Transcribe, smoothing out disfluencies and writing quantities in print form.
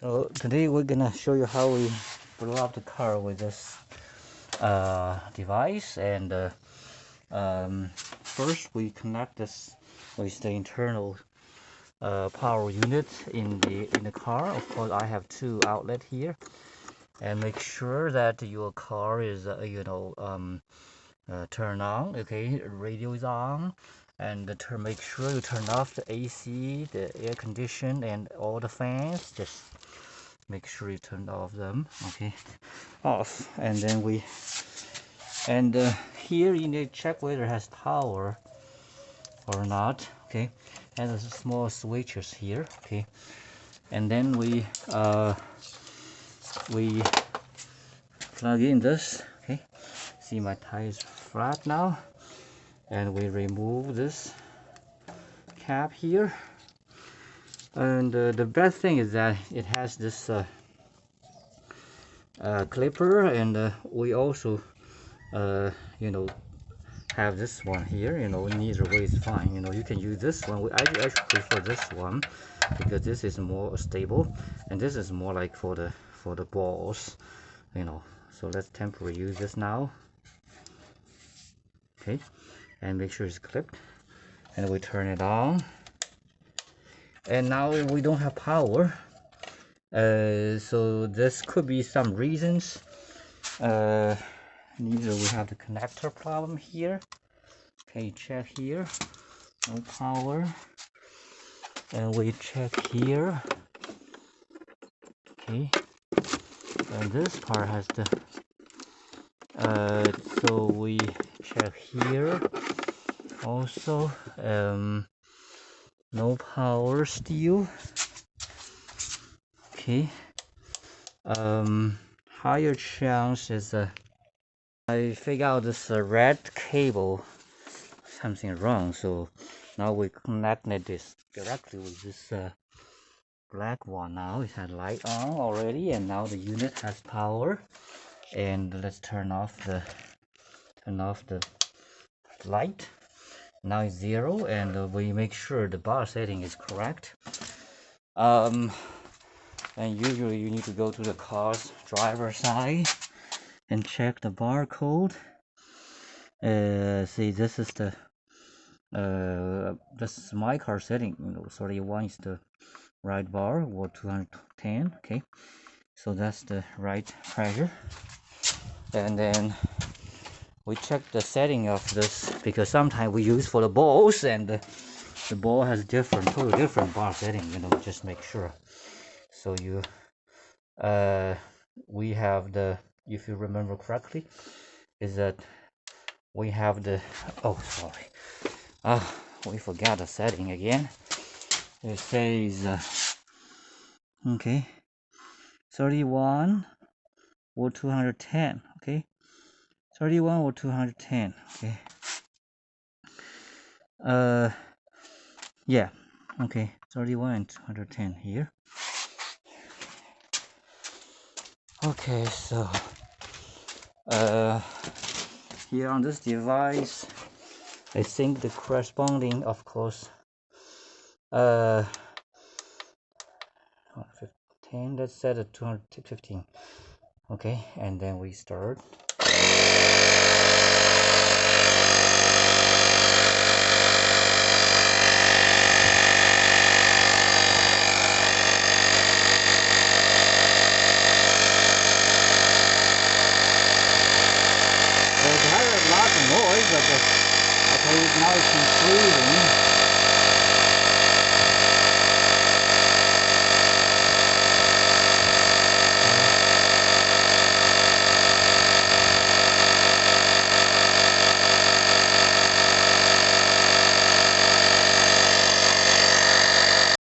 So today we're gonna show you how we blow up the car with this device. And first we connect this with the internal power unit in the car. Of course, I have two outlets here, and make sure that your car is turn on. Okay, radio is on, and make sure you turn off the AC, the air condition, and all the fans. Just make sure you turn off them. Okay, off. And then here you need to check whether it has power or not. Okay, and there's small switches here. Okay, and then we plug in this. Okay, see my tire is flat now, and we remove this cap here. And the best thing is that it has this clipper, and we also have this one here. Neither way is fine. You can use this one. I actually prefer this one because this is more stable, and this is more like for the balls. So let's temporarily use this now. Okay, and make sure it's clipped, and we turn it on. And now we don't have power, so this could be some reasons. Neither we have the connector problem here. Okay, check here, no power. And we check here. Okay, and this part has the so we check here also. No power still. Okay, higher chance is I figure out this red cable, something wrong. So now we connected this directly with this black one. Now it has light on already, and now the unit has power. And let's turn off the light. Now it's 0, and we make sure the bar setting is correct. And usually you need to go to the car's driver side and check the barcode. See, this is the this is my car setting. 31 is the right bar, or 210. Okay, so that's the right pressure. And then we check the setting of this, because sometimes we use for the balls, and the ball has totally different bar setting. Just make sure. So we have if you remember correctly, is that we have we forgot the setting again. It says okay, 31 or 210. Okay, 31 or 210. Okay, yeah, okay, 31 and 210 here. Okay, so here on this device, I think the corresponding, of course, 15, let's set it 215. Okay, and then we start. There's lots of noise, but now it's increasing.